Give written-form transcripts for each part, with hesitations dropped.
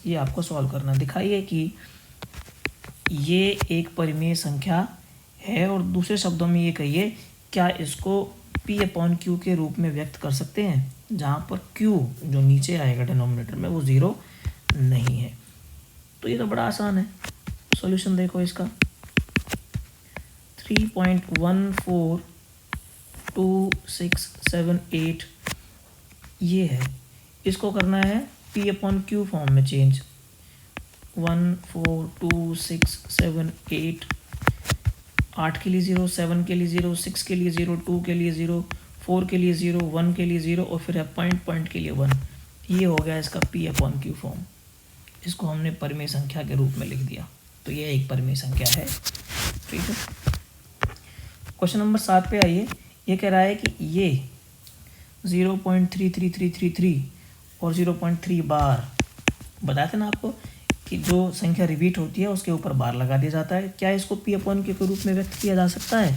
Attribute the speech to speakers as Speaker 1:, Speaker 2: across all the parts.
Speaker 1: ये आपको सॉल्व करना है। दिखाइए कि ये एक परिमेय संख्या है और दूसरे शब्दों में ये कहिए क्या इसको P/Q के रूप में व्यक्त कर सकते हैं, जहाँ पर Q जो नीचे आएगा डिनोमिनेटर में वो 0 नहीं है। तो ये तो बड़ा आसान है। सॉल्यूशन देखो इसका 3.142678 ये है। इसको करना है P/Q फॉर्म में चेंज। 142678 8 के लिए 0, 7 के लिए 0, 6 के लिए 0, 2 के लिए 0, 4 के लिए 0, 1 के लिए 0 और फिर है पॉइंट के लिए 1। ये हो गया इसका P/Q फॉर्म। इसको हमने परिमेय संख्या के रूप में लिख दिया। तो ये एक परिमेय संख्या है। ठीक है। क्वेश्चन नंबर 7 पे आइए। ये कह रहा है कि ये 0.33333 और 0.3 बार बताया था ना आपको कि जो संख्या रिपीट होती है उसके ऊपर बार लगा दिया जाता है। क्या इसको P/Q के रूप में व्यक्त किया जा सकता है?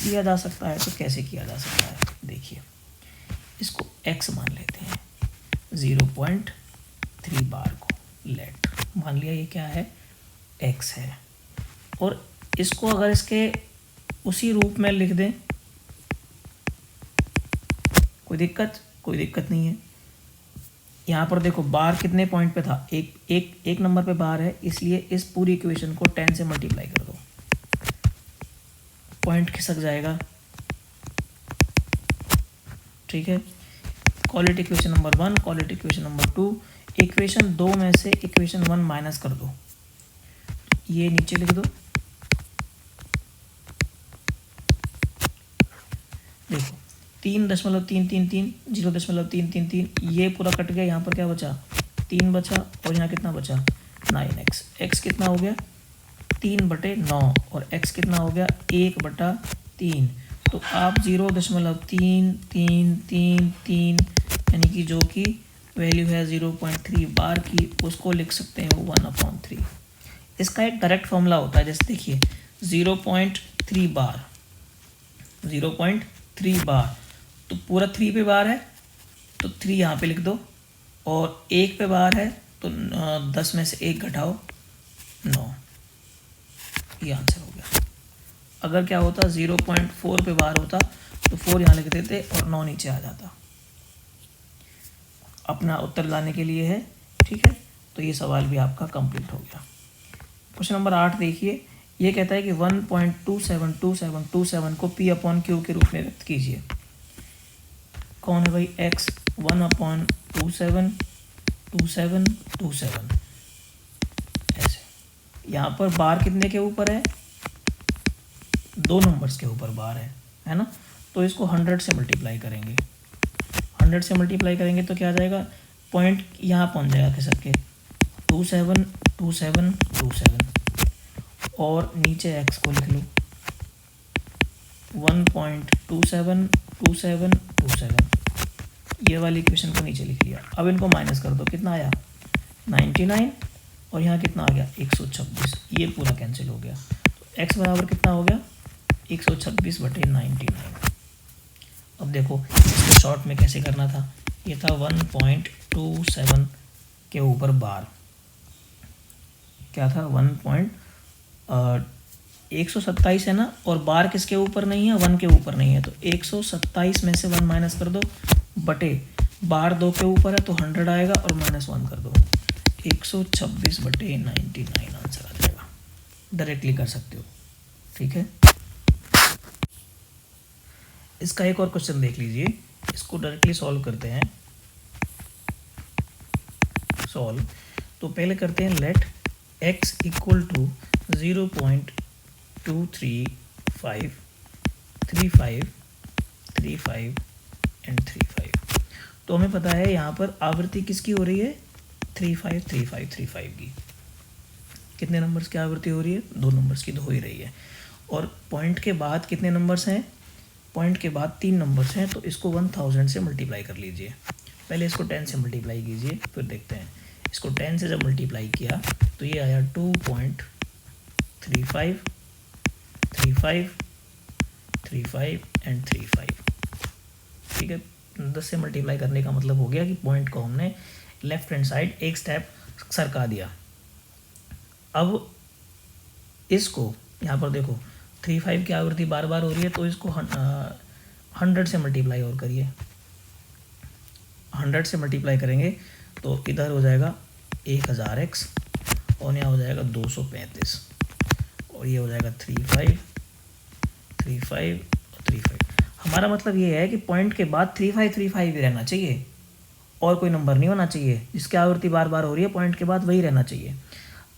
Speaker 1: किया जा सकता है। तो कैसे किया जा सकता है? देखिए, इसको x मान लेते हैं, 0.3 बार को लेट मान लिया। ये क्या है? x है। और इसको अगर इसके उसी रूप में लिख दें, कोई दिक्कत नहीं है। यहाँ पर देखो बार कितने पॉइंट पे था? एक नंबर पे बार है, इसलिए इस पूरी इक्वेशन को 10 से मल्टीप्लाई कर दो, पॉइंट खिसक जाएगा। ठीक है। Quality equation number 1, quality equation number 2, equation 2 में से इक्वेशन 1 माइनस कर दो, ये नीचे लिख दो। देखो 3.333 0.333 ये पूरा कट गया। यहाँ पर क्या बचा? 3 बचा और यहाँ कितना बचा? 9x। x कितना हो गया? 3/9 और x कितना हो गया? 1/3। तो आप 0.333 यानी कि जो कि वैल्यू है 0.3 बार की, उसको लिख सकते हैं 1/3। इसका एक डायरेक्ट फॉर्मूला होता है। जैसे देखिए 0.3 बार, 0.3 बार तो पूरा 3 पे बार है तो 3 यहाँ पे लिख दो, और 1 पे बार है तो 10 में से 1 घटाओ 9। ये आंसर हो गया। अगर क्या होता 0.4 पे बार होता तो 4 यहाँ लिख देते और 9 नीचे आ जाता। अपना उत्तर लाने के लिए है। ठीक है। तो ये सवाल भी आपका कंप्लीट हो गया। क्वेश्चन नंबर 8 देखिए। ये कहता है कि 1.272727 को P/Q के रूप में व्यक्त कीजिए। कौन है भाई? x 1/272727 ऐसे। यहाँ पर बार कितने के ऊपर है? 2 नंबर्स के ऊपर बार है ना। तो इसको 100 से मल्टीप्लाई करेंगे। 100 से मल्टीप्लाई करेंगे तो क्या आ जाएगा? पॉइंट यहाँ पहुँच जाएगा खिसक के 272727 और नीचे x को लिख लो 1.272727। ये वाली इक्वेशन को नीचे लिख लिया। अब इनको माइनस कर दो, कितना आया? 99 और यहाँ कितना आ गया? 126। ये पूरा कैंसिल हो गया। तो x बराबर कितना हो गया? 126/99। अब देखो इसको शॉर्ट में कैसे करना था। ये था 1.27 के ऊपर बार, क्या था? 127 है ना, और बार किसके ऊपर नहीं है? 1 के ऊपर नहीं है। तो 127 में से 1 माइनस कर दो, बटे बार 2 के ऊपर है तो 100 आएगा और -1 कर दो, 126/99 आंसर आ जाएगा। डायरेक्टली कर सकते हो। ठीक है। इसका एक और क्वेश्चन देख लीजिए। इसको डायरेक्टली सॉल्व करते हैं। सॉल्व तो पहले करते हैं let x equal to 0.23535 and 35। तो हमें पता है यहाँ पर आवृत्ति किसकी हो रही है? 353535 की। कितने नंबर्स की आवृत्ति हो रही है? 2 नंबर्स की तो हो ही रही है। और पॉइंट के बाद कितने नंबर्स हैं? पॉइंट के बाद 3 नंबर्स हैं। तो इसको 1000 से मल्टीप्लाई कर लीजिए। पहले इसको 10 से मल्टीप्लाई कीजिए, फिर देखते हैं। इसको 10 से जब मल्टीप्लाई किया तो ये आया 2.35 35 35 एंड 35। ठीक है। 10 से मल्टीप्लाई करने का मतलब हो गया कि पॉइंट को हमने लेफ्ट हैंड साइड एक स्टेप सरका दिया। अब इसको यहाँ पर देखो 3-5 की आवृत्ति बार बार हो रही है, तो इसको 100 से मल्टीप्लाई और करिए। 100 से मल्टीप्लाई करेंगे तो इधर हो जाएगा 1000x और यहाँ हो जाएगा 235 और ये हो जाएगा 35 35 और 35। हमारा मतलब ये है कि पॉइंट के बाद 3535 ही रहना चाहिए और कोई नंबर नहीं होना चाहिए। जिसकी आवृत्ति बार बार हो रही है पॉइंट के बाद वही रहना चाहिए।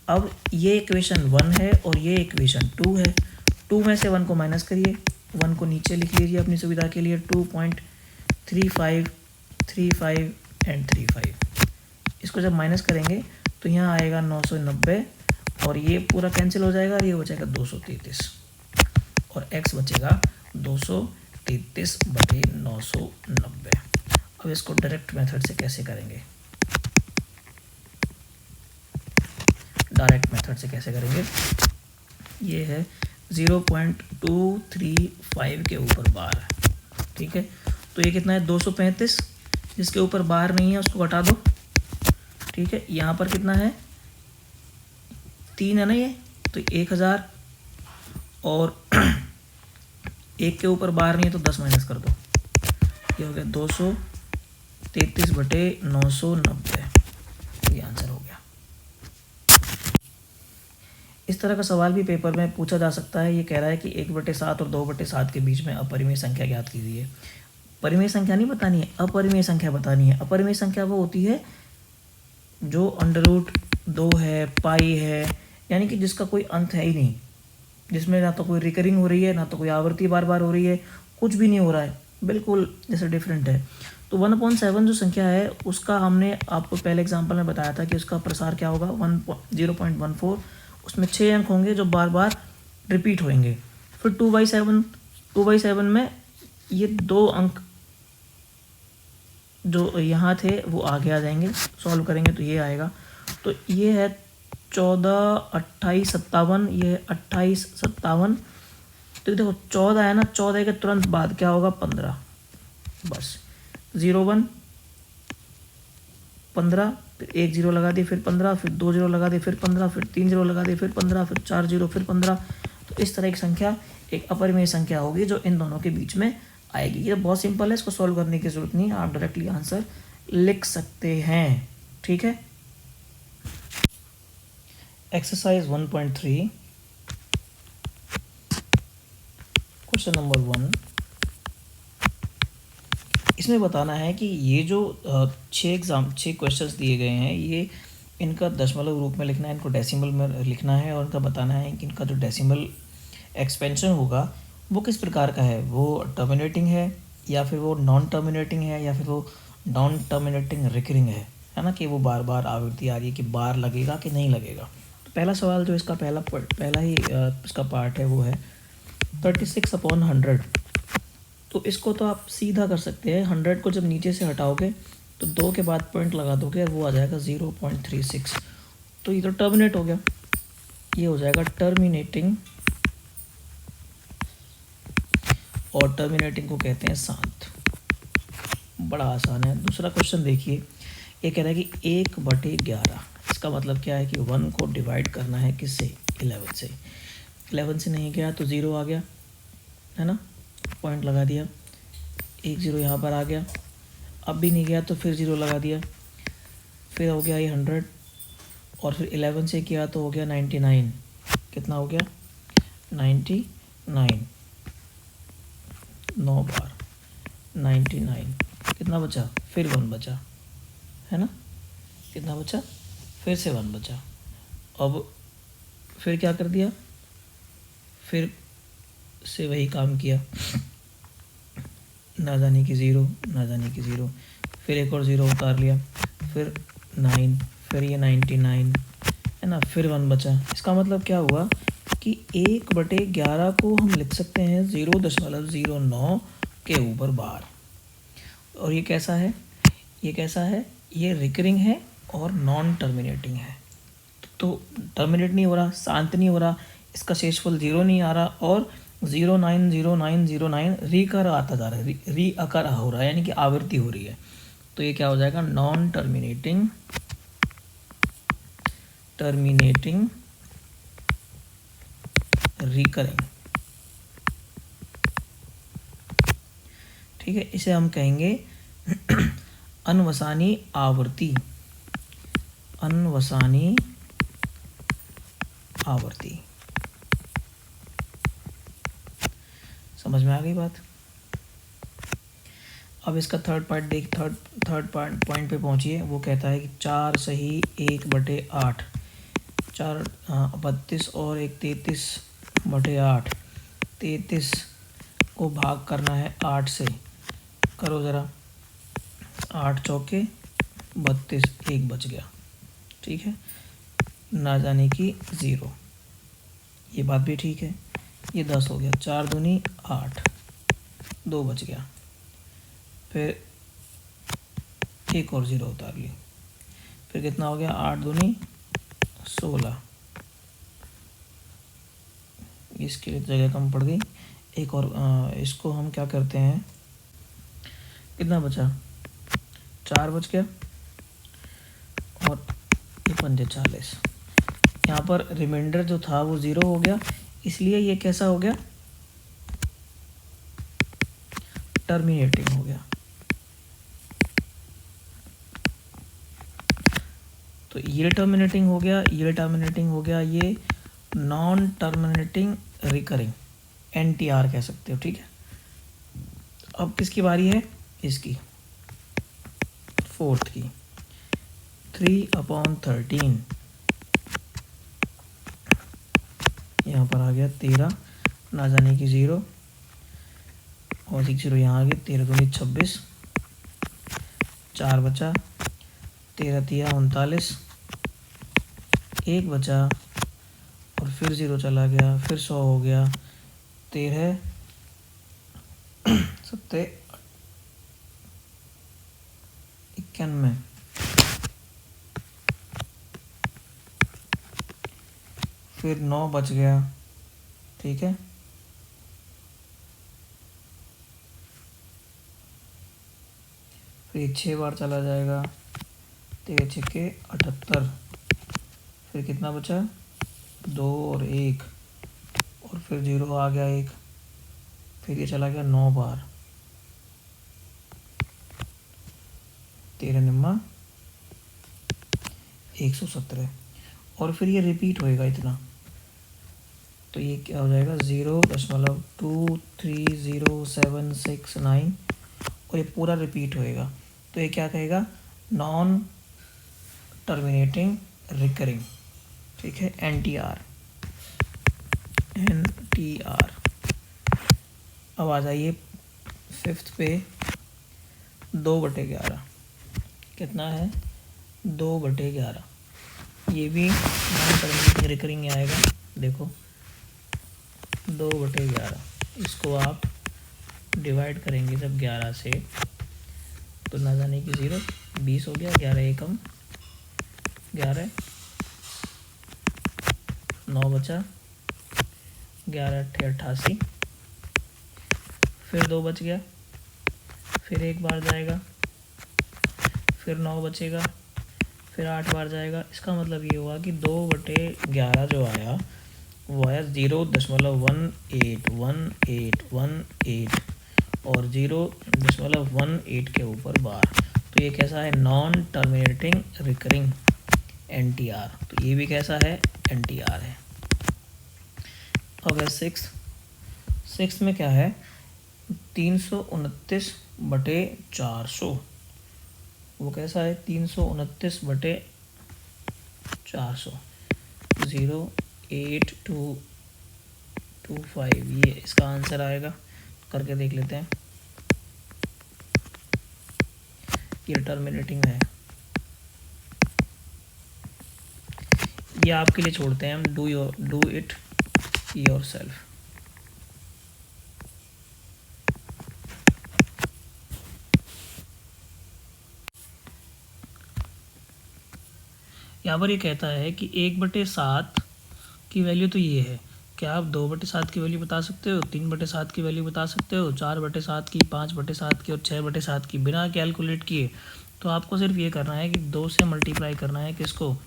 Speaker 1: अब ये इक्वेशन 1 है और ये इक्वेशन 2 है। 2 में से 1 को माइनस करिए, 1 को नीचे लिख लीजिए अपनी सुविधा के लिए। 2.35 35 एंड 35, इसको जब माइनस करेंगे तो यहाँ आएगा 990 और ये पूरा कैंसिल हो जाएगा और ये बचेगा 233 और x बचेगा 233/990। अब इसको डायरेक्ट मेथड से कैसे करेंगे? डायरेक्ट मेथड से कैसे करेंगे? ये है 0.235 के ऊपर बार है, ठीक है। तो ये कितना है 235, जिसके ऊपर बार नहीं है उसको घटा दो, ठीक है। यहाँ पर कितना है 3 है ना, ये तो 1000 और 1 के ऊपर बार नहीं है तो 10 माइनस कर दो, ये हो गया 233/990। ये आंसर हो गया। इस तरह का सवाल भी पेपर में पूछा जा सकता है। ये कह रहा है कि 1/7 और 2/7 के बीच में अपरिमेय संख्या ज्ञात कीजिए। परिमेय संख्या नहीं बतानी है, अपरिमेय संख्या बतानी है। अपरिमेय संख्या वो होती है जो √2 है, पाई है, यानी कि जिसका कोई अंत है ही नहीं, जिसमें ना तो कोई रिकरिंग हो रही है, ना तो कोई आवृत्ति बार बार हो रही है, कुछ भी नहीं हो रहा है, बिल्कुल जैसे डिफरेंट है। तो 1/7 जो संख्या है उसका हमने आपको पहले एग्जाम्पल में बताया था कि उसका प्रसार क्या होगा 0.14, उसमें 6 अंक होंगे जो बार बार रिपीट होंगे। फिर 2/7 में ये 2 अंक जो यहाँ थे वो आगे आ जाएंगे, सॉल्व करेंगे तो ये आएगा। तो ये है 14, 28, 57, ये है 28, 57। तो देखो 14 है ना, 14 के तुरंत बाद क्या होगा 15, बस 01 15, फिर 1 0 लगा दिए, फिर 15, फिर 2 0 लगा दिए, फिर 15, फिर 3 0 लगा दिए, फिर 15, फिर 4 0, फिर 15। तो इस तरह की संख्या एक अपरिमेय संख्या होगी जो इन दोनों के बीच में आएगी। ये बहुत सिंपल है, इसको सॉल्व करने की जरूरत नहीं है, आप डायरेक्टली आंसर लिख सकते हैं, ठीक है। एक्सरसाइज 1.3 क्वेश्चन नंबर 1, इसमें बताना है कि ये जो 6 क्वेश्चंस दिए गए हैं, ये इनका दशमलव रूप में लिखना है, इनको डेसिमल में लिखना है और इनका बताना है कि इनका जो डेसिमल एक्सपेंशन होगा वो किस प्रकार का है, वो टर्मिनेटिंग है या फिर वो नॉन टर्मिनेटिंग है या फिर वो नॉन टर्मिनेटिंग रिकरिंग है ना, कि वो बार बार आवृत्ति आ रही है कि बार लगेगा कि नहीं लगेगा। तो पहला सवाल जो इसका पहला ही इसका पार्ट है वो है 36/100। तो इसको तो आप सीधा कर सकते हैं, 100 को जब नीचे से हटाओगे तो 2 के बाद पॉइंट लगा दोगे और वो आ जाएगा 0.36। तो ये तो टर्मिनेट हो गया, ये हो जाएगा टर्मिनेटिंग, और टर्मिनेटिंग को कहते हैं शांत। बड़ा आसान है। दूसरा क्वेश्चन देखिए, ये कह रहा है कि 1/11, इसका मतलब क्या है कि 1 को डिवाइड करना है किससे, 11 से। 11 से नहीं गया तो 0 आ गया, है ना, पॉइंट लगा दिया, 1 0 यहाँ पर आ गया। अब भी नहीं गया तो फिर 0 लगा दिया, फिर हो गया ये 100 और फिर 11 से किया तो हो गया 99। कितना हो गया 99, 9 बार 99, कितना बचा, फिर 1 बचा, है ना, कितना बचा, फिर से 1 बचा। अब फिर क्या कर दिया, फिर से वही काम किया, ना जाने की 0, ना जाने की 0, फिर एक और 0 उतार लिया, फिर 9, फिर ये 99, है ना, फिर 1 बचा। इसका मतलब क्या हुआ कि 1/11 को हम लिख सकते हैं 0.09 के ऊपर बार। और ये कैसा है, ये कैसा है, ये रिकरिंग है और नॉन टर्मिनेटिंग है। तो टर्मिनेट नहीं हो रहा, शांत नहीं हो रहा, इसका शेषफल 0 नहीं आ रहा और 090909 रिकर आता जा रहा है, रीअकर हो रहा है, यानी कि आवृत्ति हो रही है। तो ये क्या हो जाएगा, नॉन टर्मिनेटिंग टर्मिनेटिंग रिकरिंग। ठीक है, इसे हम कहेंगे अनवसानी आवर्ती। अनवसानी आवर्ती। समझ में आ गई बात। अब इसका थर्ड पॉइंट पे पहुंचिए। वो कहता है कि 4 सही 1/8, 4 32 और 1 33/8। 33 को भाग करना है 8 से। करो ज़रा, 8 चौके 32, 1 बच गया। ठीक है, ना जाने की 0, ये बात भी ठीक है। ये 10 हो गया, 4 दूनी 8, 2 बच गया। फिर एक और 0 उतार ली, फिर कितना हो गया, 8 दूनी 16। इसके लिए जगह कम पड़ गई। एक और इसको हम क्या करते हैं, कितना बचा, 4 बच गया और ये 5 40। यहाँ पर रिमाइंडर जो था वो 0 हो गया, इसलिए ये कैसा हो गया, टर्मिनेटिंग हो गया। तो ये टर्मिनेटिंग हो गया, ये टर्मिनेटिंग हो गया, ये नॉन टर्मिनेटिंग रिकरिंग, NTR कह सकते हो। ठीक है, अब किसकी बारी है, इसकी, फोर्थ की। 3/13 यहाँ पर आ गया 13, ना जाने की 0 और 1 0 यहाँ आ गया। 13 दूनी 26, 4 बचा, 13 तिया 39, 1 बचा और फिर 0 चला गया, फिर 100 हो गया। 13 7 91, फिर 9 बच गया। ठीक है, फिर 6 बार चला जाएगा, 13 छक्के 78, फिर कितना बचा, 2 और 1 और फिर 0 आ गया 1, फिर ये चला गया 9 बार, 13 निम्मा 117 और फिर ये रिपीट होएगा इतना। तो ये क्या हो जाएगा, 0.23079 और ये पूरा रिपीट होएगा। तो ये क्या कहेगा, नॉन टर्मिनेटिंग रिकरिंग। ठीक है, NTR। अब आ जाइए 5th पे, 2/11 कितना है, 2/11। ये भी नॉन टर्मिनेटिंग रिकरिंग आएगा। देखो 2/11, इसको आप डिवाइड करेंगे जब 11 से, तो ना जाने की 0, 20 हो गया, 11 एकम 11, 9 बचा, 11 8 88, फिर 2 बच गया, फिर 1 बार जाएगा, फिर 9 बचेगा, फिर 8 बार जाएगा। इसका मतलब ये हुआ कि 2/11 जो आया वो आया 0.1818 और 0.18 के ऊपर बार। तो ये कैसा है, नॉन टर्मिनेटिंग रिकरिंग, NTR। तो ये भी कैसा है, NTR है। अब है 6 में क्या है, 329/400। वो कैसा है, 329/400, 08225, ये इसका आंसर आएगा। करके देख लेते हैं, ये टर्मिनेटिंग है। ये आपके लिए छोड़ते हैं हम, डू इट योरसेल्फ। यहाँ पर ये कहता है कि 1/7 की वैल्यू तो ये है। क्या आप 2/7 की वैल्यू बता सकते हो, 3/7 की वैल्यू बता सकते हो, 4/7 की, 5/7 की और 6/7 की, बिना कैलकुलेट किए। तो आपको सिर्फ ये करना है कि 2 से मल्टीप्लाई करना है किसको,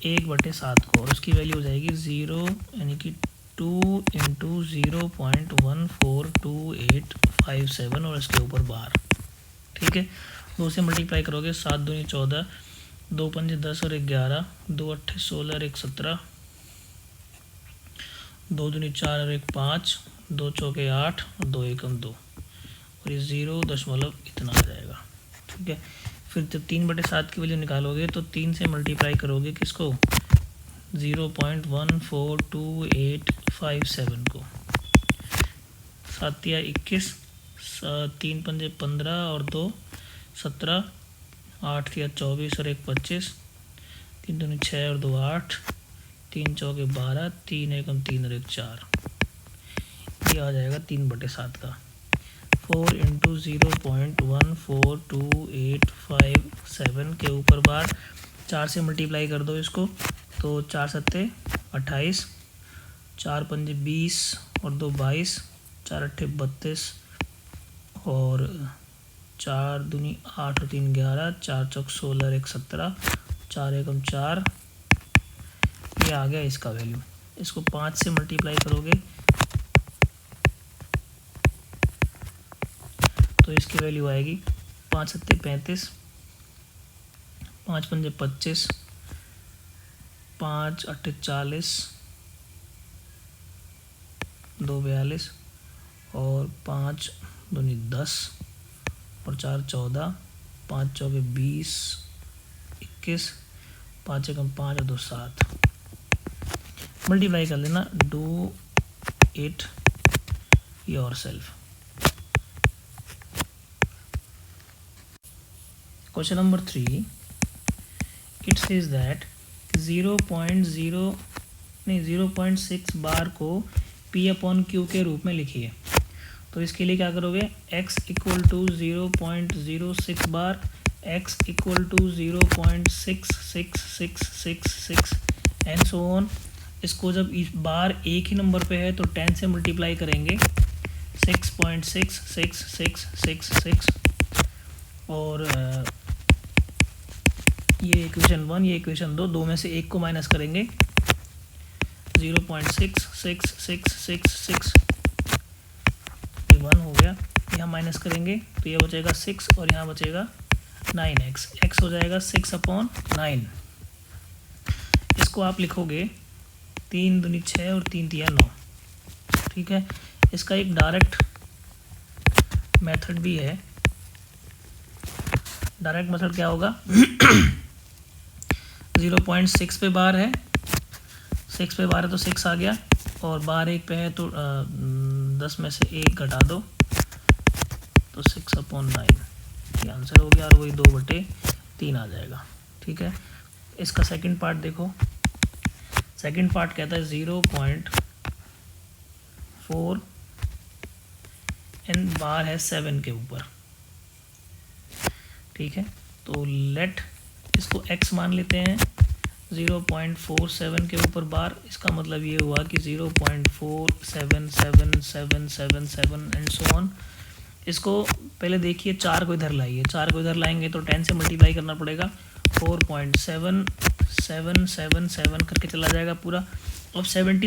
Speaker 1: 1/7 को, और उसकी वैल्यू हो जाएगी 0 यानी कि 2 इंटू 0.142857 और इसके ऊपर बार। ठीक है, 2 से मल्टीप्लाई करोगे 7 दूनी 14, 2 पंजे 10 और 11, 2 अट्ठे 16 और 1 17, 2 दूनी 4 और 1 5, 2 चौके 8 और 2 एकम 2, और ये 0 इतना आ जाएगा। ठीक है, फिर जब 3/7 की वैल्यू निकालोगे तो 3 से मल्टीप्लाई करोगे किसको, 0.142857 को, 7 या 21, 3 पंजे 15 और 2 17, 8 या 24 और 1 25, 3 दूनी 6 और 2 8, 3 चौके 12, 3 एकम 3 और 1 4, ये आ जाएगा 3/7 का। 4 इंटू 0.142857 के ऊपर बार, 4 से मल्टीप्लाई कर दो इसको तो 4 सत्ते 28, 4 पंजे 20 और 2 22, 4 अट्ठे 32 और 4 दूनी 8 और 3 11, 4 चौक 16 और 1 17, 4 एकम 4, ये आ गया इसका वैल्यू। इसको 5 से मल्टीप्लाई करोगे तो इसकी वैल्यू आएगी 5 सत्ते 35, 5 पंजे 25, 5 अट्ठे 40, 2 42 और 5 दूनी 10 और 4 14, 5 चौके 20 21, 5 एकम 5 और 2 7, मल्टीप्लाई कर लेना, do it your self. Question number 3, it says that 0.6 बार को P/Q के रूप में लिखिए। तो इसके लिए क्या करोगे, x इक्वल टू 0.06 बार, x equal to 0.6666 and so on. इसको जब इस बार एक ही नंबर पे है तो 10 से मल्टीप्लाई करेंगे 6.6666 और ये इक्वेशन 1, ये इक्वेशन 2, दो में से एक को माइनस करेंगे 0.66666, ये 1 हो गया, यहाँ माइनस करेंगे तो ये बचेगा 6 और यहाँ बचेगा 9x, x हो जाएगा 6/9। इसको आप लिखोगे 3 दूनी 6 और 3 तिया 9। ठीक है, इसका एक डायरेक्ट मेथड भी है। डायरेक्ट मेथड क्या होगा 0.6 पे बार है, 6 पे बार है तो 6 आ गया, और बार 1 पे है तो 10 में से 1 घटा दो तो 6/9, ये आंसर हो गया, और वही 2/3 आ जाएगा। ठीक है, इसका सेकंड पार्ट देखो। सेकंड पार्ट कहता है 0.4 एंड बार है 7 के ऊपर। ठीक है, तो लेट इसको x मान लेते हैं 0.47 के ऊपर बार। इसका मतलब ये हुआ कि 0.477777 एंड सो ऑन। इसको पहले देखिए 4 को इधर लाइए, 4 को इधर लाएंगे तो 10 से मल्टीप्लाई करना पड़ेगा, 4.7777 करके चला जाएगा पूरा। अब 7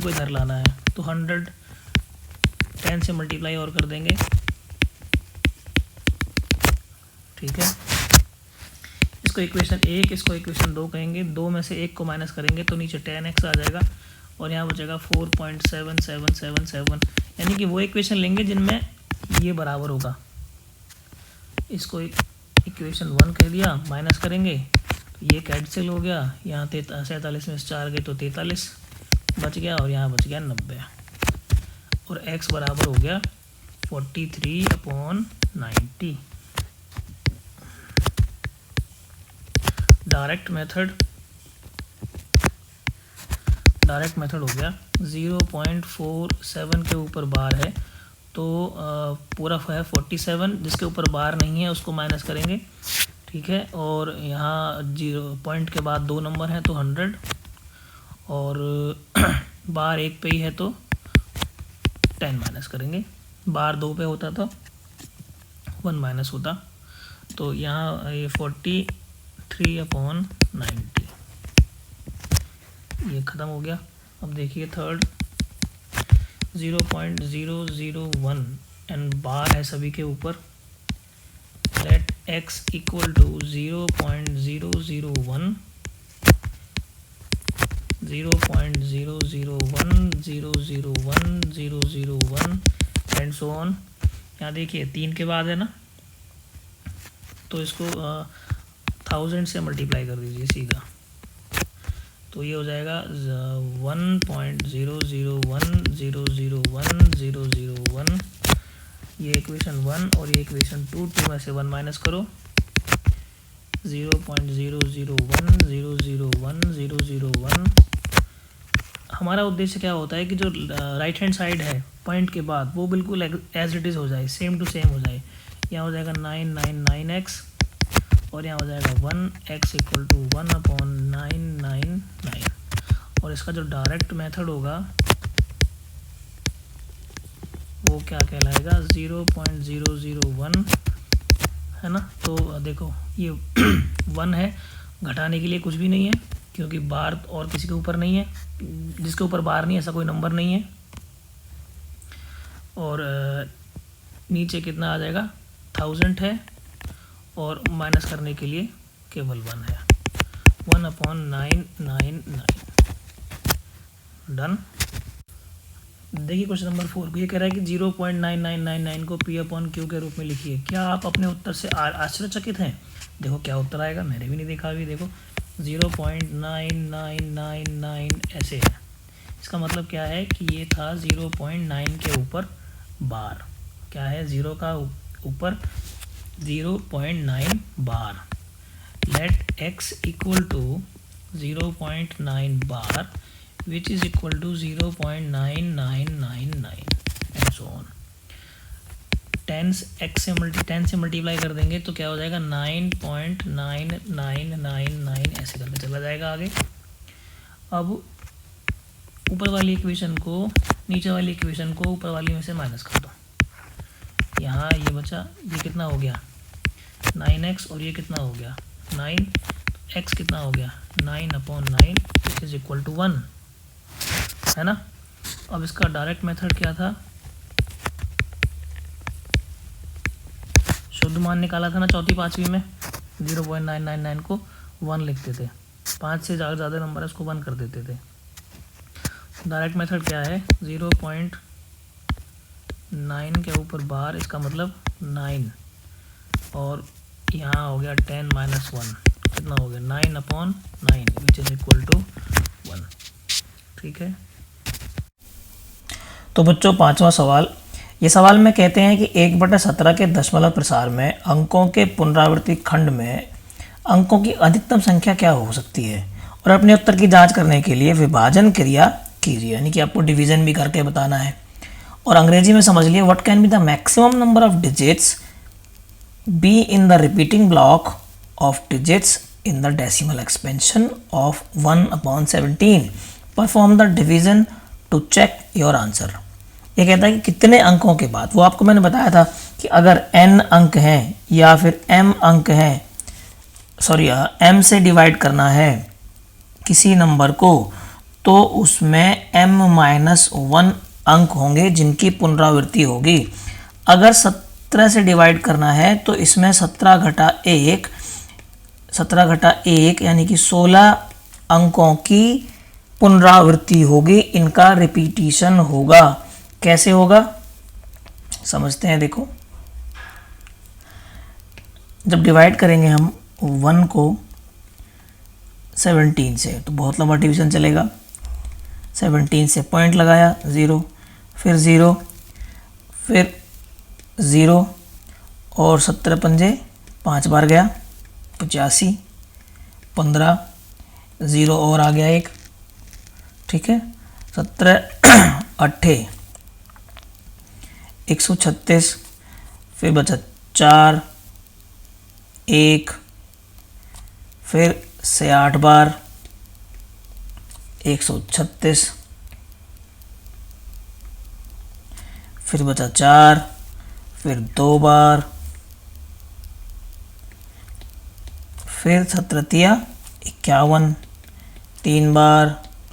Speaker 1: को इधर लाना है तो 100 10 से मल्टीप्लाई और कर देंगे। ठीक है, इसको इक्वेशन 1, इसको इक्वेशन 2 कहेंगे, 2 में से 1 को माइनस करेंगे तो नीचे 10x आ जाएगा और यहाँ बचेगा 4.7777, यानी कि वो इक्वेशन लेंगे जिनमें ये बराबर होगा। इसको इक्वेशन 1 कह दिया, माइनस करेंगे तो ये कैंसिल हो गया, यहाँ 47 में से 4 गए तो 43 बच गया और यहाँ बच गया 90, और x बराबर हो गया 43/90। डायरेक्ट मेथड हो गया। 0.47 के ऊपर बार है तो पूरा है 47, जिसके ऊपर बार नहीं है उसको माइनस करेंगे। ठीक है, और यहाँ 0 पॉइंट के बाद 2 नंबर हैं तो 100, और बार 1 पे ही है तो 10 माइनस करेंगे। बार 2 पे होता तो 1 माइनस होता, तो यहाँ ये 43 3/90, ये ख़त्म हो गया। अब देखिए थर्ड 0.001 एंड बार है सभी के ऊपर। Let x equal to 0.001 and so on. यहाँ देखिए 3 के बाद है ना, तो इसको 1000 से मल्टीप्लाई कर दीजिए सीधा, तो ये हो जाएगा 1.001001001। ये इक्वेशन 1 और ये इक्वेशन 2 में से 1 माइनस करो। 0.001001001। हमारा उद्देश्य क्या होता है कि जो राइट हैंड साइड है पॉइंट के बाद वो बिल्कुल एज इट इज़ हो जाए, सेम टू सेम हो जाए। यहाँ हो जाएगा 999x और यहाँ हो जाएगा 1x इक्वल टू 1/999। और इसका जो डायरेक्ट मेथड होगा वो क्या कहलाएगा, 0.001 है ना। तो देखो ये 1 है, घटाने के लिए कुछ भी नहीं है क्योंकि बार और किसी के ऊपर नहीं है, जिसके ऊपर बार नहीं है ऐसा कोई नंबर नहीं है। और नीचे कितना आ जाएगा, 1000 है और माइनस करने के लिए केवल 1 है, 1/999। डन। देखिए क्वेश्चन नंबर 4 को ये कह रहा है कि 0.9999 को P/Q के रूप में लिखिए। क्या आप अपने उत्तर से आश्चर्यचकित हैं? देखो क्या उत्तर आएगा, मैंने भी नहीं देखा अभी। देखो 0.9999 ऐसे है, इसका मतलब क्या है कि ये था 0.9 के ऊपर बार, क्या है 0 का ऊपर 0.9 बार। लेट x इक्वल टू 0.9 बार which is equal to 0.9999 and so on। 10 से मल्टीप्लाई कर देंगे तो क्या हो जाएगा, 9.9999 ऐसे करके चला जाएगा आगे। अब ऊपर वाली इक्वेशन को नीचे वाली इक्वेशन को ऊपर वाली में से माइनस कर दो। यहाँ ये बचा, ये कितना हो गया 9x और ये कितना हो गया 9, तो x कितना हो गया 9/9 which is equal to 1 है ना। अब इसका डायरेक्ट मेथड क्या था, शुद्ध मान निकाला था ना चौथी पांचवी में, 0.999 को 1 लिखते थे, 5 से ज़्यादा नंबर है उसको 1 कर देते थे। डायरेक्ट मेथड क्या है, 0.9 के ऊपर बार, इसका मतलब 9 और यहाँ हो गया 10 - 1 कितना हो गया 9/9 विच इज़ इक्वल टू 1। ठीक है। तो बच्चों पांचवा सवाल, ये सवाल में कहते हैं कि 1/17 के दशमलव प्रसार में अंकों के पुनरावृत्ति खंड में अंकों की अधिकतम संख्या क्या हो सकती है, और अपने उत्तर की जांच करने के लिए विभाजन क्रिया कीजिए, यानी कि आपको डिवीजन भी करके बताना है। और अंग्रेजी में समझ लिए, what can be the maximum number of digits be in the repeating block of digits in the decimal expansion of 1/17। Perform the division to check your answer. ये कहता है कि कितने अंकों के बाद, वो आपको मैंने बताया था कि अगर n अंक हैं या फिर m अंक हैं, सॉरी m से डिवाइड करना है किसी नंबर को, तो उसमें m-1 अंक होंगे जिनकी पुनरावृत्ति होगी। अगर 17 से डिवाइड करना है तो इसमें 17/1 यानी कि 16 अंकों की पुनरावृत्ति होगी, इनका रिपीटिशन होगा। कैसे होगा समझते हैं। देखो जब डिवाइड करेंगे हम 1 को 17 से तो बहुत लंबा डिवीजन चलेगा। 17 से पॉइंट लगाया 0, फिर 0, फिर 0 और 17 पंजे 5 बार गया 85, 15, 0 और आ गया 1। ठीक है, 17 8 136, फिर बचा 4 1, फिर से 8 बार 136, फिर बचा 4, फिर 2 बार, फिर 17 51, 3 बार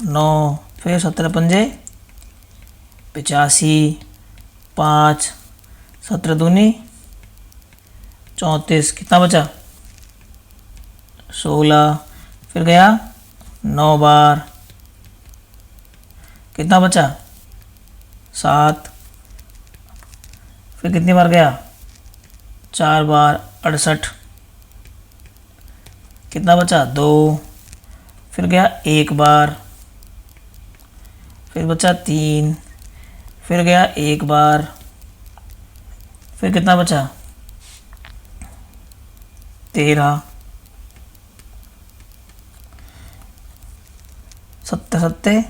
Speaker 1: 9, फिर 17 पंजे 85, 5, 17 दूनी 34, कितना बचा 16, फिर गया 9 बार, कितना बचा 7, फिर कितनी बार गया 4 बार 68, कितना बचा 2, फिर गया 1 बार, फिर बचा 3, फिर गया 1 बार, फिर कितना बचा 13, 7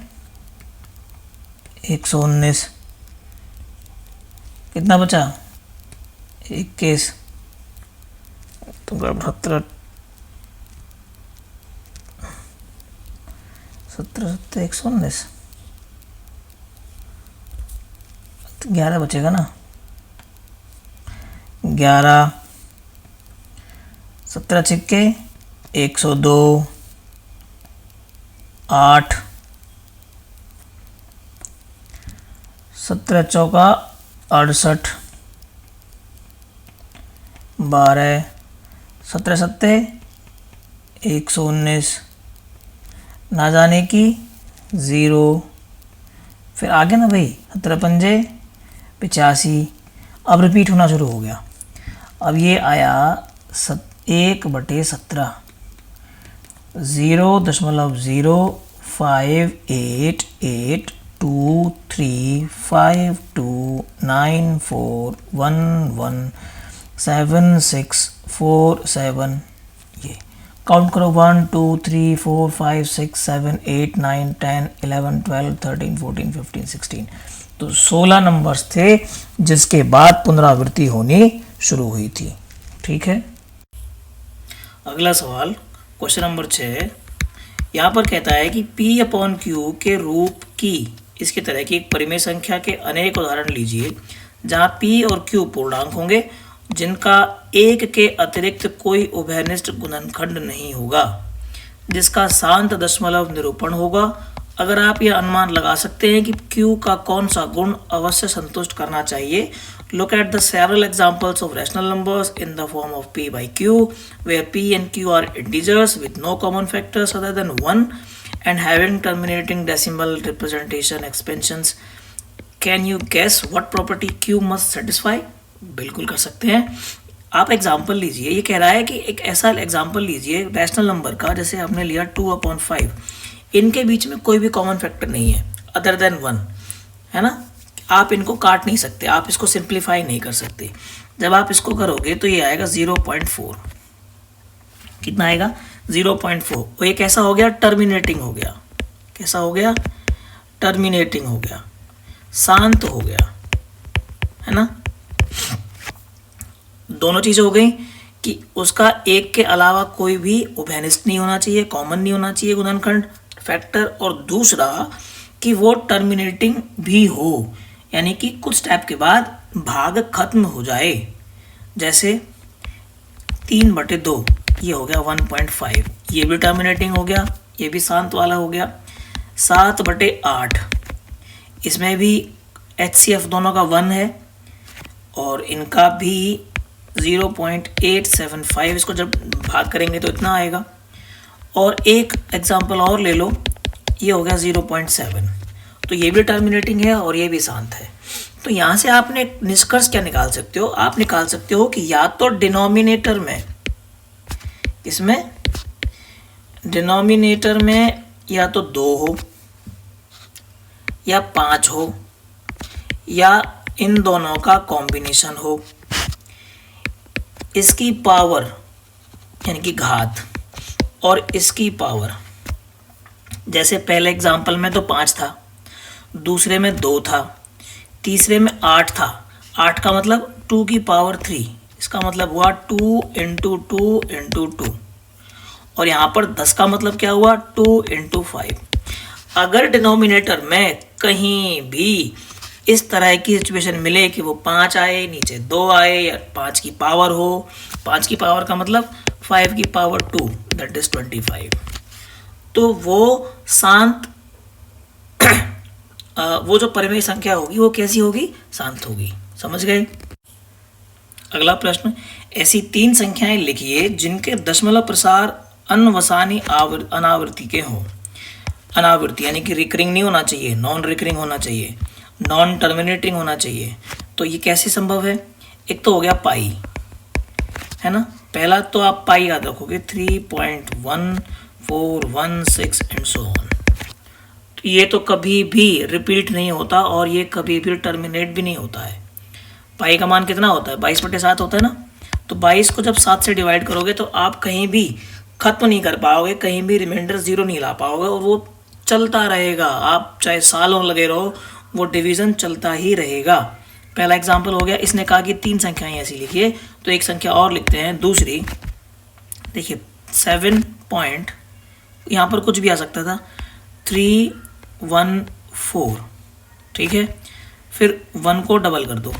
Speaker 1: 119, कितना बचा 21, तो 17 119, 11 बचेगा ना, 11, 17 छिक्के 102, 8, 17 चौका 68, 12, 17 सत्ते 119, ना जाने की 0, फिर आगे ना भाई 17 पंजे 85, अब रिपीट होना शुरू हो गया। अब ये आया 1/17, 0.5882382941176447, ये काउंट करो 1 2 3 4 5 6 7 8 9 10 11 12 13 14 15 16, तो 16 नंबर्स थे जिसके बाद पुनरावृत्ति होनी शुरू हुई थी। ठीक है, अगला सवाल क्वेश्चन नंबर 6, यहाँ पर कहता है कि P/Q के रूप की इसकी तरह की एक परिमेय संख्या के अनेक उदाहरण लीजिए जहाँ P और Q पूर्णांक होंगे जिनका एक के अतिरिक्त कोई उभयनिष्ठ गुणनखंड नहीं होगा, जिसका शांत दशमलव निरूपण होगा। अगर आप यह अनुमान लगा सकते हैं कि Q का कौन सा गुण अवश्य संतुष्ट करना चाहिए, look at the several examples of rational numbers in the form of P by Q, where P and Q are integers with no common factors other than 1 and having terminating decimal representation expansions. Can you guess what property Q must satisfy? बिल्कुल कर सकते हैं। आप example लीजिए, ये कह रहा है कि एक ऐसा एग्जाम्पल लीजिए रैशनल नंबर का, जैसे आपने लिया 2/5, इनके बीच में कोई भी कॉमन फैक्टर नहीं है अदर देन 1, है ना। आप इनको काट नहीं सकते, आप इसको सिंप्लीफाई नहीं कर सकते। जब आप इसको करोगे तो ये आएगा 0.4, कितना आएगा 0.4। वो ये कैसा हो गया, टर्मिनेटिंग हो गया। कैसा हो गया, टर्मिनेटिंग हो गया, शांत हो गया, है ना। दोनों चीज़ें हो गई कि उसका एक के अलावा कोई भी उभयनिष्ठ नहीं होना चाहिए, कॉमन नहीं होना चाहिए गुणनखंड फैक्टर, और दूसरा कि वो टर्मिनेटिंग भी हो, यानी कि कुछ स्टेप के बाद भाग खत्म हो जाए। जैसे 3/2 ये हो गया 1.5, ये भी टर्मिनेटिंग हो गया, ये भी शांत वाला हो गया। 7/8 इसमें भी HCF दोनों का 1 है और इनका भी 0.875, इसको जब भाग करेंगे तो इतना आएगा। और एक एग्जांपल और ले लो, ये हो गया 0.7, तो ये भी टर्मिनेटिंग है और ये भी शांत है। तो यहाँ से आपने निष्कर्ष क्या निकाल सकते हो, आप निकाल सकते हो कि या तो डिनोमिनेटर में, इसमें डिनोमिनेटर में या तो 2 हो या 5 हो या इन दोनों का कॉम्बिनेशन हो। इसकी पावर यानी कि घात और इसकी पावर, जैसे पहले एग्जांपल में तो 5 था, दूसरे में 2 था, तीसरे में 8 था। 8 का मतलब 2 की पावर 3, इसका मतलब हुआ 2 × 2 × 2, और यहाँ पर 10 का मतलब क्या हुआ 2 × 5। अगर डिनोमिनेटर में कहीं भी इस तरह की सिचुएशन मिले कि वो 5 आए, नीचे 2 आए, या 5 की पावर हो, 5 की पावर का मतलब 5 की पावर 2 दैट इज 25। तो वो शांत वो जो परिमेय संख्या होगी वो कैसी होगी? शांत होगी। समझ गए? अगला प्रश्न, ऐसी 3 संख्याएं लिखिए जिनके दशमलव प्रसार अनवसानी अनावृत्ति के हों। अनावृत्ति यानी कि रिकरिंग नहीं होना चाहिए, नॉन रिकरिंग होना चाहिए, नॉन टर्मिनेटिंग होना चाहिए। तो ये कैसे संभव है? एक तो हो गया पाई, है ना। पहला तो आप पाई याद रखोगे 3.1416 एंड सो ऑन। ये तो कभी भी रिपीट नहीं होता और ये कभी भी टर्मिनेट भी नहीं होता है। पाई का मान कितना होता है? 22/7 होता है ना। तो 22 को जब 7 से डिवाइड करोगे तो आप कहीं भी खत्म नहीं कर पाओगे, कहीं भी रिमाइंडर 0 नहीं ला पाओगे और वो चलता रहेगा। आप चाहे सालों लगे रहो, वो डिवीज़न चलता ही रहेगा। पहला एग्जाम्पल हो गया। इसने कहा कि 3 संख्याएं ऐसी लिखिए, तो एक संख्या और लिखते हैं दूसरी। देखिए 7 पॉइंट, यहाँ पर कुछ भी आ सकता था, 314, ठीक है। फिर 1 को डबल कर दो,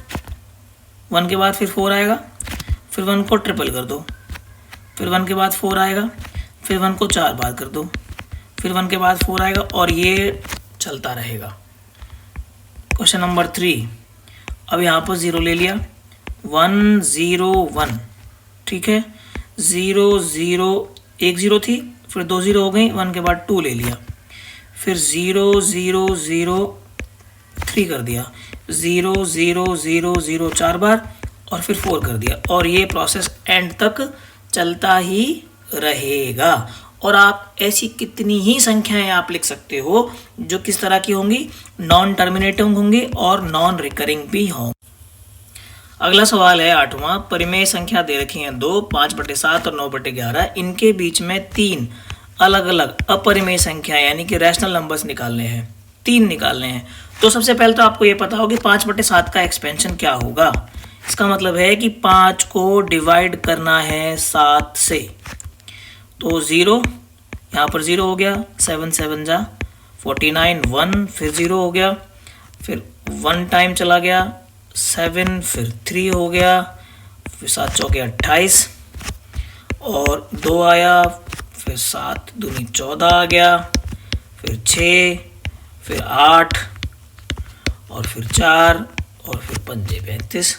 Speaker 1: 1 के बाद फिर 4 आएगा, फिर 1 को ट्रिपल कर दो, फिर 1 के बाद 4 आएगा, फिर 1 को 4 बार कर दो, फिर 1 के बाद 4 आएगा और ये चलता रहेगा। क्वेश्चन नंबर 3, अब यहाँ पर 0 ले लिया, 101, ठीक है। 0 0 1 0 थी, फिर 2 0 हो गई, 1 के बाद 2 ले लिया, फिर 0 0 0 3 कर दिया, 0 0 0 0 4 बार और फिर 4 कर दिया और ये प्रोसेस एंड तक चलता ही रहेगा। और आप ऐसी कितनी ही संख्याएं आप लिख सकते हो जो किस तरह की होंगी? नॉन टर्मिनेटिंग होंगी और नॉन रिकरिंग भी होंगी। अगला सवाल है 8वां, परिमेय संख्या दे रखी है 2, 5/7 और 9/11। इनके बीच में 3 अलग अलग अपरिमेय संख्या यानी कि रैशनल नंबर्स निकालने हैं, 3 निकालने हैं। तो सबसे पहले तो आपको ये पता होगा 5/7 का एक्सपेंशन क्या होगा। इसका मतलब है कि 5 को डिवाइड करना है 7 से। तो 0 यहाँ पर 0 हो गया, 7 7 जा 49, 1 फिर 0 हो गया, फिर 1 टाइम चला गया, 7 फिर 3 हो गया, फिर 7 चौके 28 और 2 आया, फिर 7 दूनी 14 आ गया, फिर 6, फिर 8 और फिर 4 और फिर 5 35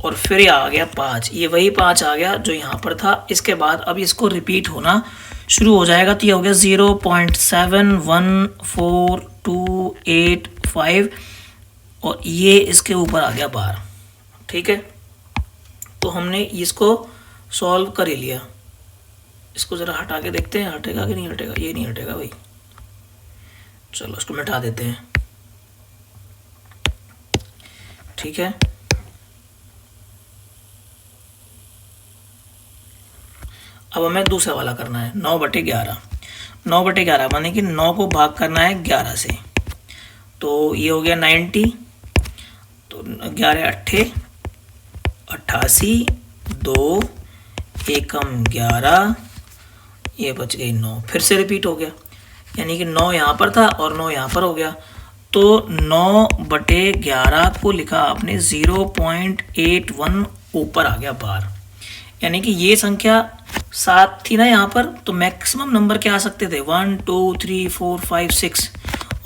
Speaker 1: और फिर आ गया 5। ये वही 5 आ गया जो यहाँ पर था। इसके बाद अब इसको रिपीट होना शुरू हो जाएगा। तो ये हो गया 0.71428 और ये इसके ऊपर आ गया 12, ठीक है। तो हमने इसको सॉल्व कर ही लिया। इसको ज़रा हटा के देखते हैं, हटेगा कि नहीं हटेगा। ये नहीं हटेगा भाई, चलो इसको मिटा देते हैं, ठीक है। अब हमें दूसरा वाला करना है 9/11। 9/11 माने कि 9 को भाग करना है 11 से। तो ये हो गया 90, तो 11 8 88, 2 एकम 11, ये बच गई 9। फिर से रिपीट हो गया, यानी कि 9 यहाँ पर था और 9 यहाँ पर हो गया। तो 9/11 को लिखा आपने 0.81 ऊपर आ गया बार, यानी कि ये संख्या 7 थी ना यहाँ पर, तो मैक्सिमम नंबर क्या आ सकते थे 1 2 3 4 5 6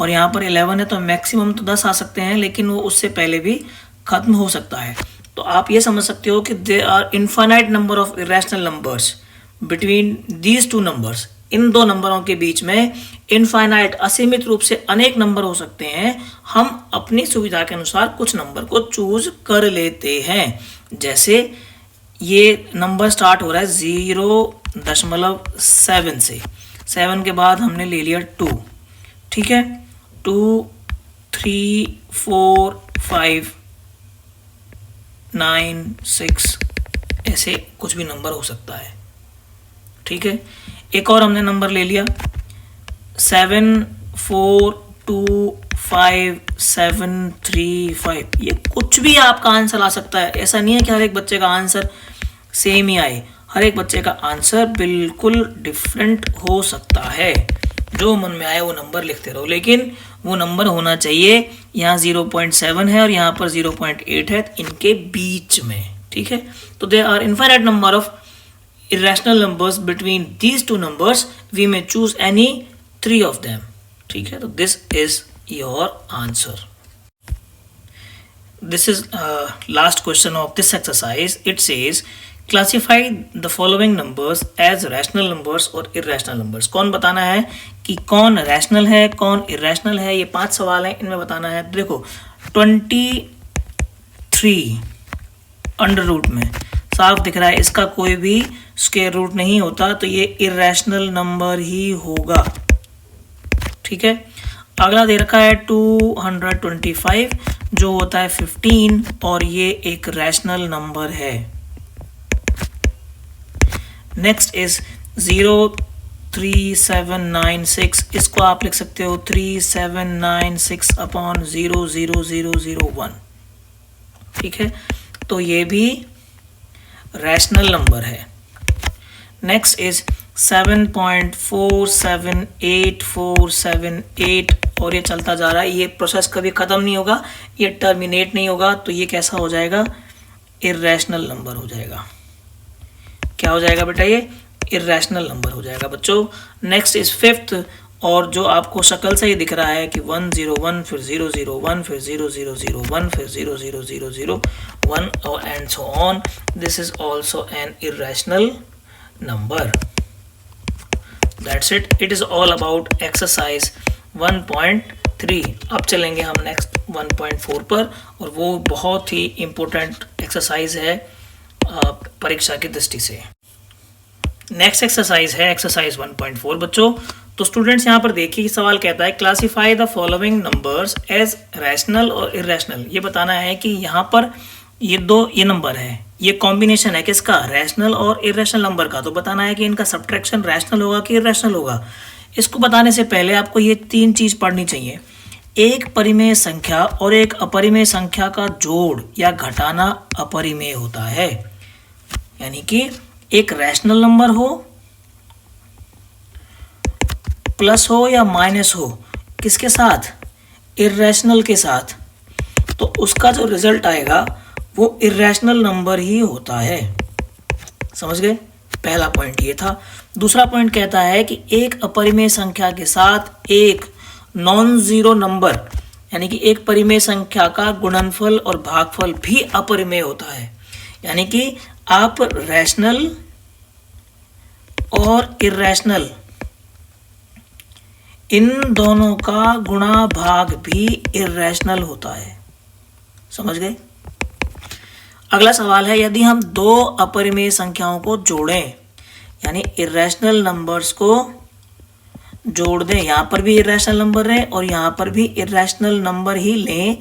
Speaker 1: और यहाँ पर 11 है तो मैक्सिमम तो 10 आ सकते हैं, लेकिन वो उससे पहले भी खत्म हो सकता है। तो आप ये समझ सकते हो कि there are infinite number of irrational numbers between these 2 numbers. इन 2 नंबरों के बीच में इनफाइनाइट असीमित रूप से अनेक नंबर हो सकते हैं। हम अपनी सुविधा के अनुसार कुछ नंबर को चूज कर लेते हैं। जैसे ये नंबर स्टार्ट हो रहा है 0.7 से, 7 के बाद हमने ले लिया 2, ठीक है। 2 3 4 5 9 6 ऐसे कुछ भी नंबर हो सकता है, ठीक है। एक और हमने नंबर ले लिया 7 4 2 5 7 3 5। ये कुछ भी आपका आंसर आ सकता है। ऐसा नहीं है कि हर एक बच्चे का आंसर सेम ही आए, हर एक बच्चे का आंसर बिल्कुल डिफरेंट हो सकता है। जो मन में आए वो नंबर लिखते रहो, लेकिन वो नंबर होना चाहिए, यहाँ 0.7 है और यहाँ पर 0.8 है, इनके बीच में, ठीक है। तो there are infinite number of irrational numbers between these two numbers, we may choose any three of them. ठीक है, तो this is your answer. This is last question of this exercise. It says classify the following numbers as rational numbers और irrational numbers. कौन बताना है कि कौन rational है कौन irrational है, ये 5 सवाल हैं, इनमें बताना है. देखो 23 अंडर रूट में साफ दिख रहा है, इसका कोई भी स्क्वायर रूट नहीं होता, तो ये इरेशनल नंबर ही होगा. ठीक है, अगला दे रखा है 225 जो होता है 15 और ये एक रैशनल नंबर है. नेक्स्ट इज 03796, इसको आप लिख सकते हो 3796 अपॉन 00001. ठीक है, तो ये भी रैशनल नंबर है. नेक्स्ट इज 7.478478 और ये चलता जा रहा है, ये प्रोसेस कभी ख़त्म नहीं होगा, ये टर्मिनेट नहीं होगा, तो ये कैसा हो जाएगा, इर्रेशनल नंबर हो जाएगा. क्या हो जाएगा बेटा, ये इर्रेशनल नंबर हो जाएगा बच्चों. नेक्स्ट इज 5th, और जो आपको शक्ल से ही दिख रहा है कि 101 फिर 001 फिर 0001 फिर 00001 और and so on, this is also an irrational number. That's it. It is all about exercise 1.3. अब चलेंगे हम नेक्स्ट 1.4 पर, और वो बहुत ही इम्पोर्टेंट एक्सरसाइज है परीक्षा की दृष्टि से. नेक्स्ट एक्सरसाइज है एक्सरसाइज 1.4 बच्चों. तो स्टूडेंट्स यहाँ पर देखिए, सवाल कहता है classify the following numbers as rational और इरेशनल. ये बताना है कि यहाँ पर ये नंबर है, ये कॉम्बिनेशन है किसका, रैशनल और इरेशनल नंबर का. तो बताना है कि इनका सब्ट्रैक्शन रैशनल होगा कि इरेशनल होगा. इसको बताने से पहले आपको ये 3 चीज़ पढ़नी चाहिए. एक परिमेय संख्या और एक अपरिमेय संख्या का जोड़ या घटाना अपरिमेय होता है. यानी कि एक रैशनल नंबर हो, प्लस हो या माइनस हो, किसके साथ, इर्रेशनल के साथ, तो उसका जो रिजल्ट आएगा वो इर्रेशनल नंबर ही होता है. समझ गए, पहला पॉइंट ये था. दूसरा पॉइंट कहता है कि एक अपरिमेय संख्या के साथ एक नॉन जीरो नंबर, यानी कि एक परिमेय संख्या का गुणनफल और भागफल भी अपरिमेय होता है. यानी कि आप रैशनल और इर्रेशनल इन दोनों का गुणा भाग भी इर्रेशनल होता है. समझ गए. अगला सवाल है, यदि हम 2 अपरिमेय संख्याओं को जोड़ें, यानी इर्रेशनल नंबर्स को जोड़ दें, यहाँ पर भी इर्रेशनल नंबर है और यहाँ पर भी इर्रेशनल नंबर ही लें,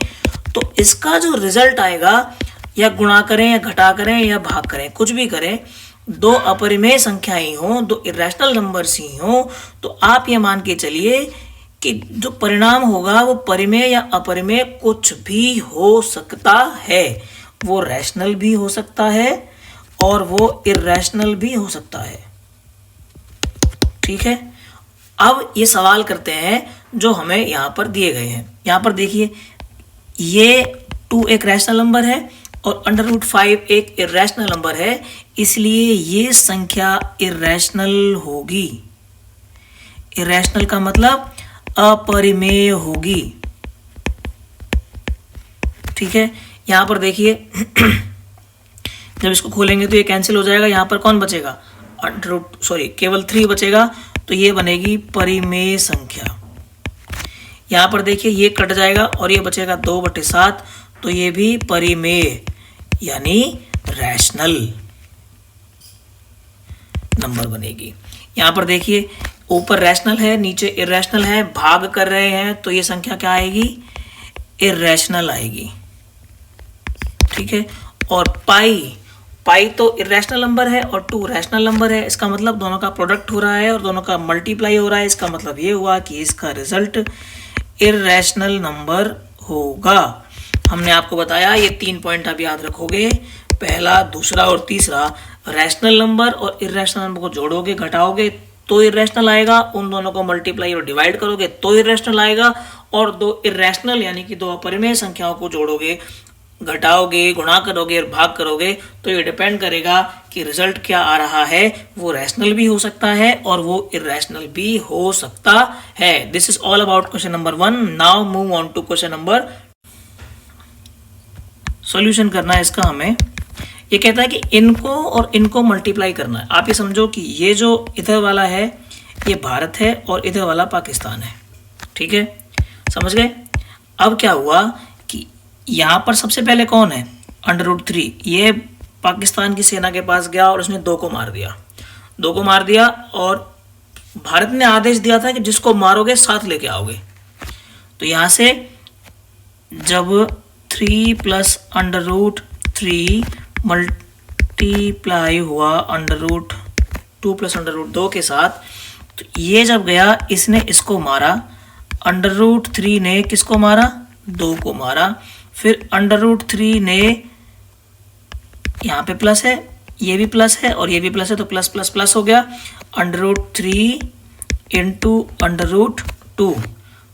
Speaker 1: तो इसका जो रिजल्ट आएगा, या गुणा करें या घटा करें या भाग करें, कुछ भी करें, 2 अपरिमेय संख्याएं हों, 2 इर्रेशनल नंबर्स ही हों, तो आप ये मान के चलिए कि जो परिणाम होगा वो परिमेय या अपरिमेय कुछ भी हो सकता है. वो रैशनल भी हो सकता है और वो इर्रेशनल भी हो सकता है. ठीक है, अब ये सवाल करते हैं जो हमें यहाँ पर दिए गए हैं. यहाँ पर देखिए, ये 2 एक रैशनल नंबर है और √5 एक इर्रेशनल नंबर है, इसलिए ये संख्या इर्रेशनल होगी. इर्रेशनल का मतलब अपरिमेय होगी. ठीक है, यहाँ पर देखिए जब इसको खोलेंगे तो ये कैंसिल हो जाएगा. यहाँ पर कौन बचेगा, केवल 3 बचेगा, तो ये बनेगी परिमेय संख्या. यहाँ पर देखिए ये कट जाएगा और ये बचेगा 2/7, तो ये भी परिमेय यानी रैशनल नंबर बनेगी. यहाँ पर देखिए ऊपर रैशनल है, नीचे इर्रेशनल है, भाग कर रहे हैं, तो ये संख्या क्या आएगी, इर्रेशनल आएगी. ठीक है, और पाई तो इर्रेशनल नंबर है और 2 रैशनल नंबर है. इसका मतलब दोनों का प्रोडक्ट हो रहा है और दोनों का मल्टीप्लाई हो रहा है. इसका मतलब ये हुआ कि इसका रिजल्ट इर्रेशनल नंबर होगा. हमने आपको बताया ये 3 पॉइंट आप याद रखोगे. पहला, दूसरा और तीसरा, रैशनल नंबर और इर्रेशनल नंबर को जोड़ोगे, घटाओगे तो इर्रेशनल आएगा, उन दोनों को मल्टीप्लाई और डिवाइड करोगे तो इर्रेशनल आएगा, और 2 इर्रेशनल यानी कि 2 अपरिमेय संख्याओं को जोड़ोगे, घटाओगे, गुणा करोगे और भाग करोगे तो ये डिपेंड करेगा कि रिजल्ट क्या आ रहा है। वो रैशनल भी हो सकता है और वो इरेशनल भी हो सकता है। This is all about question number 1। Now move on to question number. Solution करना है इसका हमें। ये कहता है कि इनको और इनको मल्टीप्लाई करना है। आप ये समझो कि ये जो इधर वाला है ये भारत है और इधर वाला पाकिस्तान है, ठीक है, समझ गए। अब क्या हुआ कि यहाँ पर सबसे पहले कौन है, √3। ये पाकिस्तान की सेना के पास गया और उसने 2 को मार दिया, 2 को मार दिया और भारत ने आदेश दिया था कि जिसको मारोगे साथ लेके आओगे। तो यहाँ से जब 3 + √3 मल्टीप्लाई हुआ √2 + √2 के साथ, तो ये जब गया इसने इसको मारा, √3 ने किसको मारा, 2 को मारा, फिर √3 ने यहाँ पे प्लस है, ये भी प्लस है और ये भी प्लस है, तो प्लस प्लस प्लस हो गया, √3 × √2।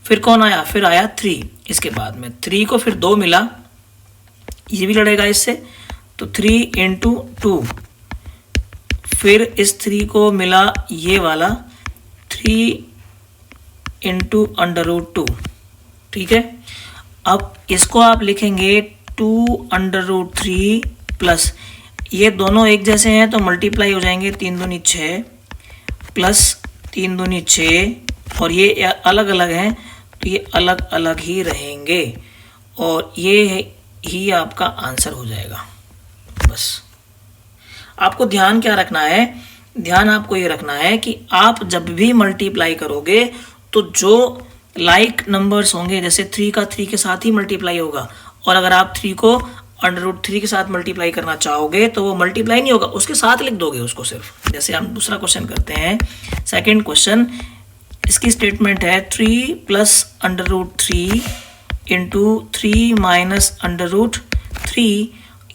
Speaker 1: फिर कौन आया, फिर आया 3 इसके बाद में, 3 को फिर 2 मिला, ये भी लड़ेगा इससे, तो 3 × 2। फिर इस 3 को मिला ये वाला 3 × √2, ठीक है। अब इसको आप लिखेंगे 2 √3 प्लस, ये दोनों एक जैसे हैं तो मल्टीप्लाई हो जाएंगे, 3 दूनी 6 प्लस 3 दूनी 6, और ये अलग अलग हैं तो ये अलग अलग ही रहेंगे और ये ही आपका आंसर हो जाएगा। बस आपको ध्यान क्या रखना है, ध्यान आपको ये रखना है कि आप जब भी मल्टीप्लाई करोगे तो जो लाइक नंबर्स होंगे, जैसे 3 का 3 के साथ ही मल्टीप्लाई होगा, और अगर आप 3 को √3 के साथ मल्टीप्लाई करना चाहोगे तो वो मल्टीप्लाई नहीं होगा, उसके साथ लिख दोगे उसको सिर्फ। जैसे हम दूसरा क्वेश्चन करते हैं, सेकंड क्वेश्चन, इसकी स्टेटमेंट है 3 + √3 × 3 - √3।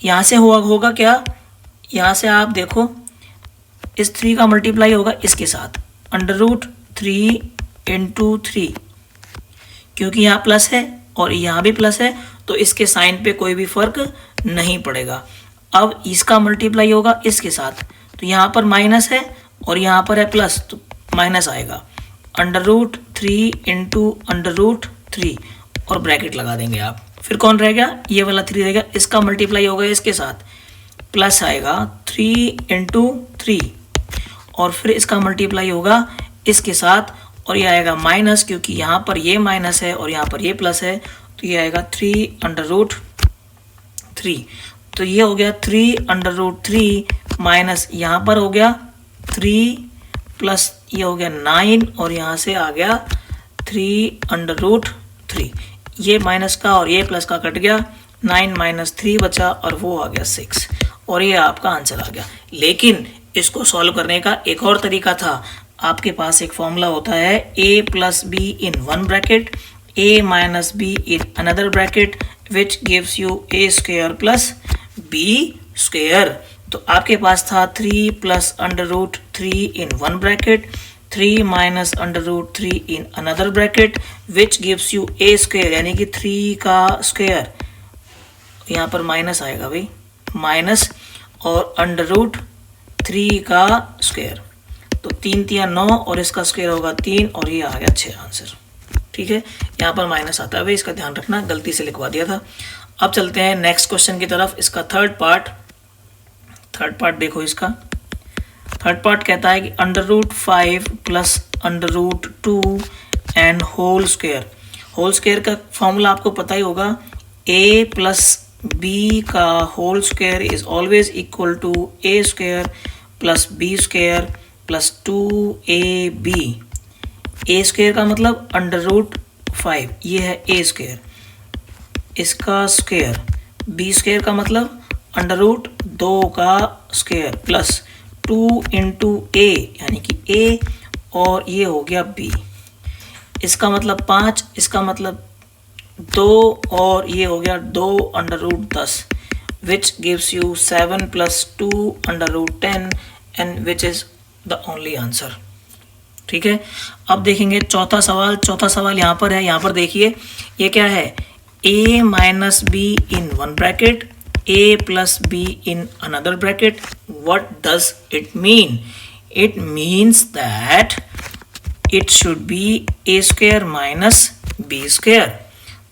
Speaker 1: यहाँ से होगा क्या, यहाँ से आप देखो इस 3 का मल्टीप्लाई होगा इसके साथ, √3 × 3, क्योंकि यहाँ प्लस है और यहाँ भी प्लस है तो इसके साइन पे कोई भी फर्क नहीं पड़ेगा। अब इसका मल्टीप्लाई होगा इसके साथ, तो यहाँ पर माइनस है और यहाँ पर है प्लस, तो माइनस आएगा, √3 × √3 और ब्रैकेट लगा देंगे आप। फिर कौन रह गया, ये वाला 3 रहेगा, इसका मल्टीप्लाई होगा इसके साथ, प्लस आएगा 3 × 3, और फिर इसका मल्टीप्लाई होगा इसके साथ और ये आएगा माइनस, क्योंकि यहाँ पर ये माइनस है और यहाँ पर ये प्लस है, तो ये आएगा 3 √ 3। तो ये हो गया 3 √ 3 माइनस यहाँ पर हो गया 3 प्लस ये हो गया 9 और यहाँ से आ गया 3 √ 3। ये माइनस का और ये प्लस का कट गया, 9 - 3 बचा और वो आ गया 6, और ये आपका आंसर आ गया। लेकिन इसको सॉल्व करने का एक और तरीका था। आपके पास एक फॉर्मूला होता है a + b in one bracket, a - b in another bracket, which gives you a² + b²। तो आपके पास था 3 + √3 in one bracket, 3 - √3 in another bracket, which gives you a², यानी कि 3 का स्क्वायर, यहाँ पर माइनस आएगा भाई, माइनस और √3 का स्क्वायर, तो 3 × 3 = 9 और इसका स्क्वायर होगा 3 और ये आ गया 6 आंसर, ठीक है। यहाँ पर माइनस आता है भाई, इसका ध्यान रखना, गलती से लिखवा दिया था। अब चलते हैं नेक्स्ट क्वेश्चन की तरफ। इसका थर्ड पार्ट देखो, इसका थर्ड पार्ट कहता है कि √5 + √2 and whole square. Whole square का फॉर्मूला आपको पता ही होगा, a + b का whole square is always equal to a² + b² + 2ab। a² का मतलब √5, ये है a², इसका स्क्वायर, b² का मतलब √2 का स्क्वायर प्लस 2 × a यानी कि a, और ये हो गया b, इसका मतलब 5, इसका मतलब 2 और ये हो गया 2 √10, which gives you 7 + 2 √10 and which is the only answer। ठीक है, अब देखेंगे चौथा सवाल। चौथा सवाल यहाँ पर है, यहाँ पर देखिए ये क्या है, a minus b in one bracket, a plus b in another bracket. What does it mean? It means that it should be a square minus b square.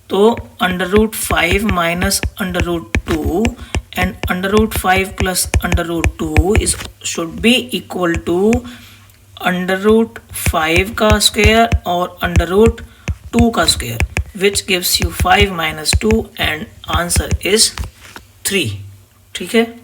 Speaker 1: तो under root 5 minus under root 2 and under root 5 plus under root 2 is should be equal to under root 5 का square और under root 2 का square, which gives you 5 minus 2 and answer is 3. ठीक है.